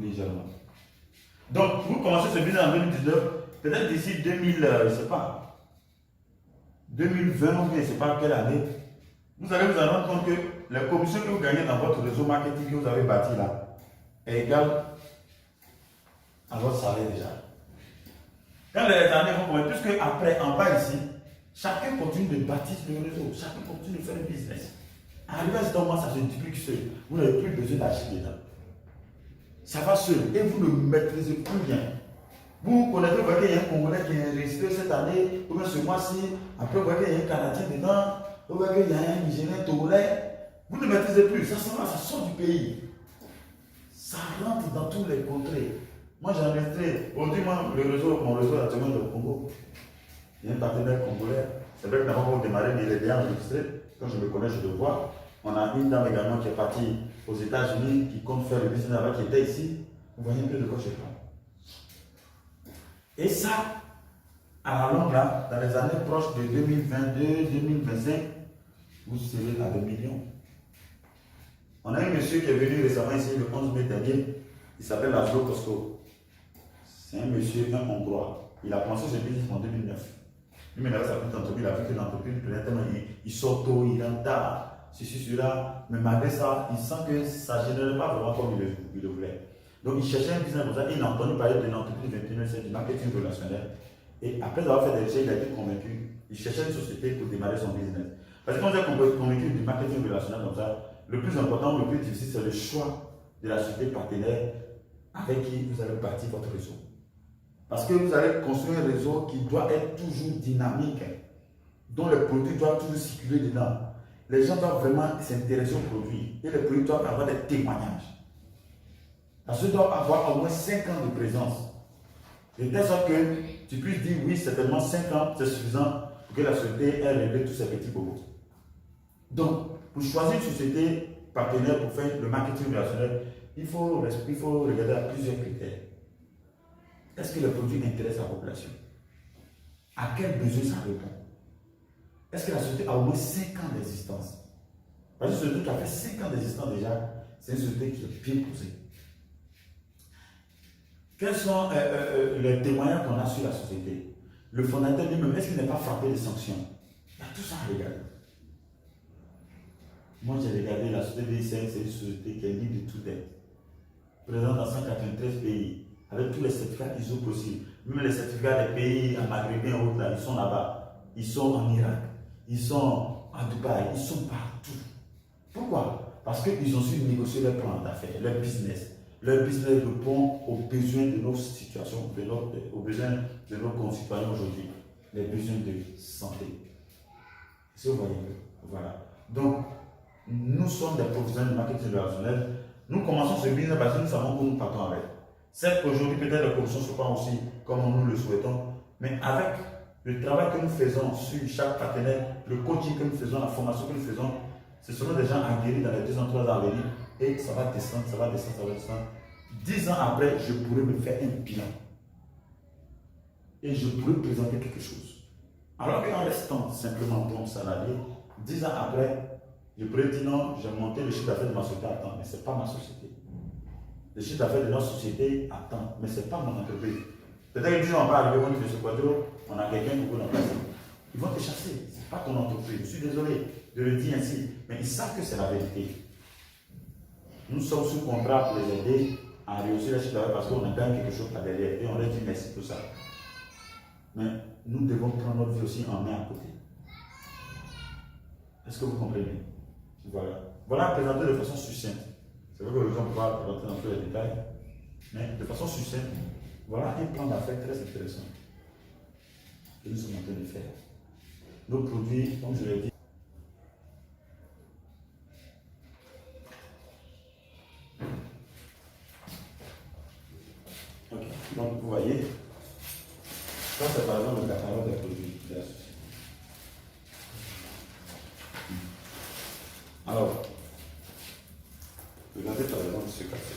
légèrement. Donc, vous commencez ce business en 2019, peut-être d'ici 2000, je ne sais pas, 2020 ou je ne sais pas quelle année, vous allez vous en rendre compte que les commissions que vous gagnez dans votre réseau marketing que vous avez bâti là est égale à votre salaire déjà. Quand les années vont commencer, puisque après, en bas ici, chacun continue de bâtir le réseau, chacun continue de faire le business. Arrivé à ce moment, ça se duplique seul. Vous n'avez plus besoin d'acheter dedans. Ça va seul et vous ne maîtrisez plus rien. Vous connaissez, vous voyez qu'il y a un Congolais qui est resté cette année, ou bien ce mois-ci, après vous voyez qu'il y a un Canadien dedans, vous voyez qu'il y a un Nigérien Togolais. Vous ne maîtrisez plus, ça sort du pays. Ça rentre dans tous les contrées. Moi j'ai enregistré, aujourd'hui mon réseau est actuellement au Congo. Il y a un partenaire congolais. C'est vrai que d'abord pour démarrer, mais il est bien enregistré. Quand je me connais, je le vois. On a une dame également qui est partie aux États-Unis, qui compte faire le business avec, qui était ici. Vous voyez un peu de quoi je parle. Et ça, à la longue, là, dans les années proches de 2022-2025, vous serez à des millions. On a un monsieur qui est venu récemment ici le 11 mai dernier. Il s'appelle Laszlo Kosko. C'est un monsieur, un Hongrois. Il a commencé ce business en 2009. Lui, il avait sa petite entreprise, il a vu que l'entreprise prenait tellement, il sort tôt, il rentre tard, ceci, cela. Mais malgré ça, il sent que ça ne générait pas vraiment comme il le voulait. Donc, il cherchait un business comme ça. Il a entendu parler d'une entreprise 21, c'est du marketing relationnel. Et après avoir fait des recherches, il a été convaincu. Il cherchait une société pour démarrer son business. Parce que quand on est convaincu du marketing relationnel comme ça, le plus important, le plus difficile, c'est le choix de la société partenaire avec qui vous allez bâtir votre réseau. Parce que vous allez construire un réseau qui doit être toujours dynamique, dont les produits doivent toujours circuler dedans. Les gens doivent vraiment s'intéresser aux produits et les produits doivent avoir des témoignages. Parce qu'ils doivent avoir au moins 5 ans de présence. De telle sorte que tu puisses dire oui, certainement 5 ans, c'est suffisant pour que la société ait réglé tous ses petits bobos. Donc, pour choisir une société partenaire pour faire le marketing relationnel, il faut regarder à plusieurs critères. Est-ce que le produit intéresse la population? À quel besoin ça répond? Est-ce que la société a au moins 5 ans d'existence? Parce que une société qui a fait 5 ans d'existence déjà, c'est une société qui est bien posée. Quels sont les témoignages qu'on a sur la société? Le fondateur lui-même, est-ce qu'il n'est pas frappé de sanctions? Il y a tout ça à regarder. Moi, j'ai regardé la société DIC, c'est une société qui est libre de toute dette. Présente dans 193 pays, avec tous les certificats ISO possibles. Même les certificats des pays maghrébins et autres, là, ils sont là-bas. Ils sont en Irak, ils sont à Dubaï, ils sont partout. Pourquoi? Parce qu'ils ont su négocier leur plan d'affaires, leur business. Leur business répond aux besoins de nos situations, aux besoins de nos concitoyens aujourd'hui, les besoins de santé. Si vous voyez, voilà. Donc, nous sommes des professionnels de marketing relationnel. Nous commençons ce business parce que nous savons où nous partons avec. Certes, aujourd'hui, peut-être les conditions ne sont pas aussi comme nous le souhaitons, mais avec le travail que nous faisons sur chaque partenaire, le coaching que nous faisons, la formation que nous faisons, ce seront des gens aguerris dans les 2 ans, 3 ans à venir et ça va descendre, ça va descendre, ça va descendre. 10 ans après, je pourrais me faire un bilan et je pourrais présenter quelque chose. Alors qu'en restant simplement bon salarié, 10 ans après, je pourrais dire non, j'ai monté le chiffre d'affaires de ma société à temps, mais ce n'est pas ma société. Le chiffre d'affaires de notre société à temps, mais ce n'est pas mon entreprise. Peut-être que 10 ans, on va arriver au niveau de ce quadro, on a quelqu'un pour vous remplacer. Ils vont te chasser, ce n'est pas ton entreprise. Je suis désolé de le dire ainsi, mais ils savent que c'est la vérité. Nous sommes sous contrat pour les aider à réussir le chiffre d'affaires parce qu'on a gagné quelque chose par derrière et on leur dit merci pour ça. Mais nous devons prendre notre vie aussi en main à côté. Est-ce que vous comprenez? Voilà. Voilà présenté de façon succincte. C'est vrai que les gens ne peuvent pas rentrer dans tous les détails, mais de façon succincte, voilà un plan d'affaires très intéressant que nous sommes en train de faire. Nos produits, comme je l'ai dit, ok. Donc vous voyez, ça c'est par exemple le catalogue des produits de la société. Alors, regardez par exemple ce café.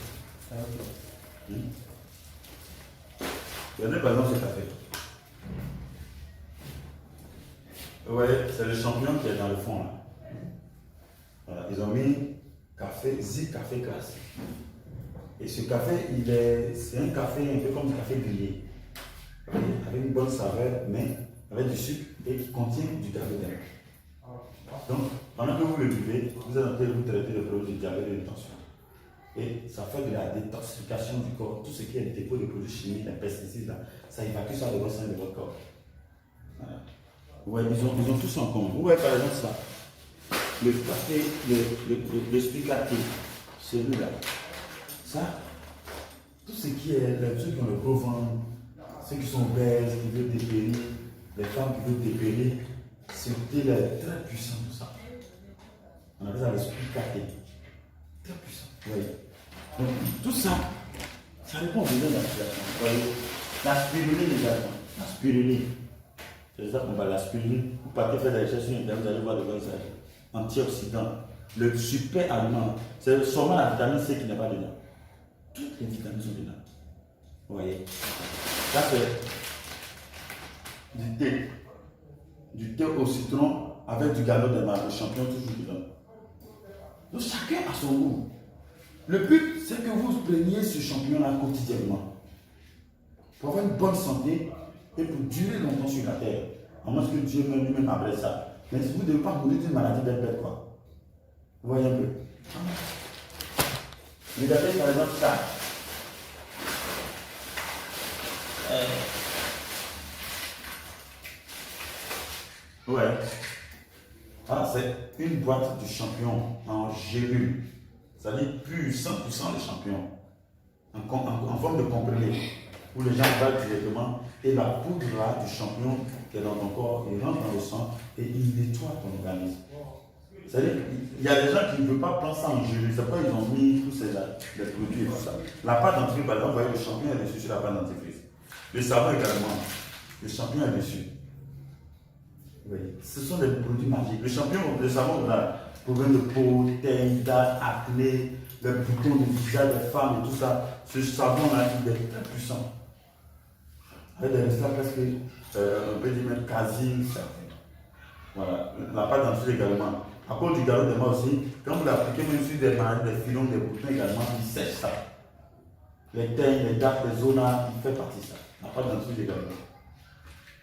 Regardez par exemple ce café. Vous voyez, c'est le champignon qui est dans le fond là. Voilà, ils ont mis café, Zik Café classique. Et ce café, c'est un café un peu comme du café grillé. Avec une bonne saveur, mais avec du sucre et qui contient du café. Donc, pendant que vous le buvez, vous êtes en train de vous traiter le problème du diabète et de tension. Et ça fait de la détoxification du corps. Tout ce qui est dépôt de produits chimiques, les pesticides, là, ça évacue ça de votre sein de votre corps. Voilà. Ouais, ils ont tout ça en commun. Vous voyez par exemple ça. Le café, le Spicati, celui-là. Ça, tout ce qui est les trucs qui ont le gros ventre, ceux qui sont obèses, qui veulent dépérir, les femmes qui veulent dépérir, c'est très puissant tout ça. On appelle ça le Spicati. Très puissant. Vous voyez. Donc, tout ça, ça répond aux besoins de la situation. Vous voyez. La spiruline également. La spiruline. C'est ça qu'on va la spiruline. Vous partez faire des recherches sur Internet, vous allez voir de quoi il s'agit. Antioxydant. Le super aliment. C'est seulement la vitamine C qui n'est pas dedans. Toutes les vitamines sont dedans. Vous voyez. Ça c'est du thé. Du thé au citron avec du galop de marbre. Le champignon toujours dedans. Donc chacun a son goût. Le but, c'est que vous preniez ce champignon-là quotidiennement. Pour avoir une bonne santé et pour durer longtemps sur la terre. À moins que Dieu lui-même après ça. Mais vous ne devez pas mourir d'une maladie bête, quoi. Vous voyez un peu. Regardez par exemple ça. Ouais. Ah, c'est une boîte de champignon en gélule. C'est-à-dire plus 100% de champignons. En forme de comprimé. Où les gens valent directement. Et la poudre là, du champignon qui est dans ton corps, il rentre dans le sang et il nettoie ton organisme. C'est-à-dire qu'il y a des gens qui ne veulent pas prendre ça en gélule. C'est pourquoi ils ont mis tous ces les produits et tout ça. La pâte dentifrice, par exemple, vous voyez, le champignon est dessus sur la pâte dentifrice. Le savon également. Le champignon est dessus. Oui. Ce sont des produits magiques. Le champignon, le savon, là, problème de peau, teint, acné, les boutons de visage des femmes et tout ça. Ce savon-là, il est très puissant. Avec des résultats presque, on peut dire même quasi. Voilà. La pâte dentifrice également. À cause du galop de main aussi, quand vous l'appliquez même sur des maladies, des filons, des boutons également, il sèche ça. Les teintes, les dates, les zones, il fait partie de ça. La pâte dentifrice également.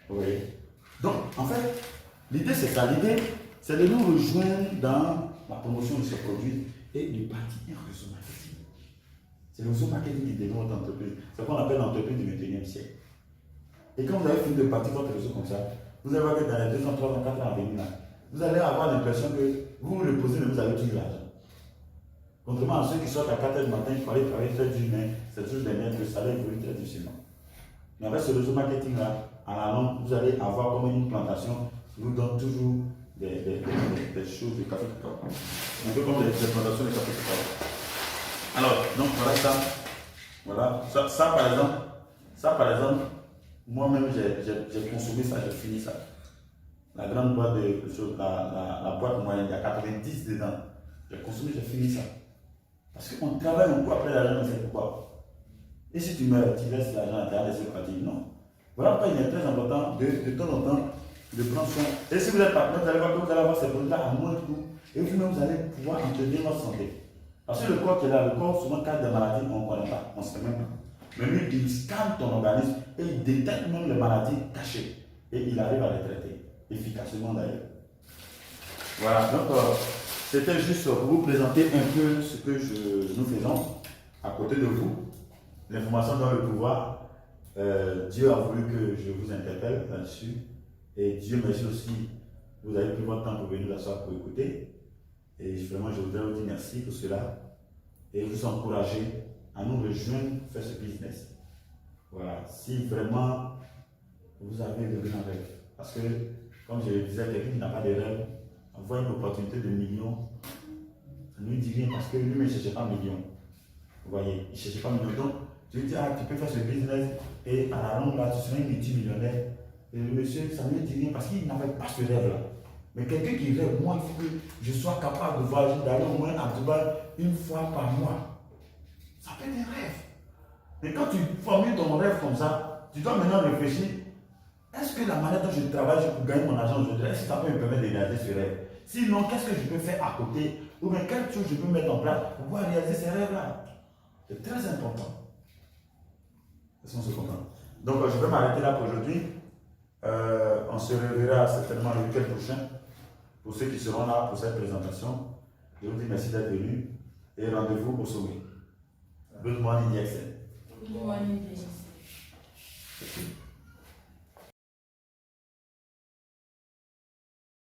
Vous voyez? Donc, en fait, l'idée c'est ça. L'idée, c'est de nous rejoindre dans la promotion de ce produit et de bâtir un réseau marketing. C'est le réseau marketing qui développe votre entreprise. C'est ce qu'on appelle l'entreprise du 21e siècle. Et quand vous avez fini de bâtir votre réseau comme ça, vous allez voir que dans les 2 ans, 3 ans, 4 ans à venir, là, vous allez avoir l'impression que vous vous reposez, mais vous avez tout l'argent. Contrairement à ceux qui sortent à 4h du matin, il faut aller travailler très dur, mais c'est toujours des nerfs, le salaire évolue très difficilement. Mais avec ce réseau marketing-là, à la longue, vous allez avoir comme une plantation qui vous donne toujours des choses de café cacao. Un peu comme des plantations de café cacao. Alors, donc voilà ça. Voilà. Ça par exemple, moi-même j'ai consommé ça, j'ai fini ça. La grande boîte de choses, la boîte moyenne, il y a 90 dedans. J'ai consommé, j'ai fini ça. Parce qu'on travaille un coup après l'argent, c'est pourquoi. Et si tu meurs, tu laisses l'argent à terre, laisser partir. Non. Voilà pourquoi il est très important de temps en temps de prendre soin. Et si vous êtes partenaire, vous allez voir que vous allez avoir ces produits-là à moins de coût. Et vous-même, vous allez pouvoir entretenir votre santé. Parce que le corps qui est là, le corps souvent cache des maladies qu'on ne connaît pas, on ne sait même pas. Mais lui, il scanne ton organisme et il détecte même les maladies cachées. Et il arrive à les traiter, efficacement d'ailleurs. Voilà, donc c'était juste pour vous présenter un peu ce que nous faisons à côté de vous. L'information dans le pouvoir. Dieu a voulu que je vous interpelle là-dessus. Et Dieu merci aussi, vous avez pris votre temps pour venir l'asseoir pour écouter. Et vraiment, je voudrais vous dire merci pour cela. Et vous encourager à nous rejoindre, faire ce business. Voilà, si vraiment vous avez de grands rêves. Parce que, comme je le disais, quelqu'un qui n'a pas de rêve, avoir une opportunité de millions, ça ne lui dit rien parce que lui ne cherchait pas millions. Vous voyez, il ne cherchait pas millions. Donc, je lui dis, tu peux faire ce business et à la longue, là, tu seras un multimillionnaire. Et le monsieur, ça ne lui dit rien parce qu'il n'avait pas ce rêve-là. Mais quelqu'un qui rêve, moi, il faut que je sois capable de voyager, d'aller au moins à Dubaï une fois par mois. Ça peut être un rêve. Mais quand tu formules ton rêve comme ça, tu dois maintenant réfléchir. Est-ce que la manière dont je travaille pour gagner mon argent aujourd'hui, est-ce que ça peut me permettre de réaliser ce rêve? Sinon, qu'est-ce que je peux faire à côté? Ou bien quelle chose je peux mettre en place pour pouvoir réaliser ces rêves-là? C'est très important. Est-ce qu'on se comprend? Donc, je vais m'arrêter là pour aujourd'hui. On se reverra certainement le week-end prochain. Pour ceux qui seront là pour cette présentation, je vous dis merci d'être venus et rendez-vous au sommet. Good morning, Jackson.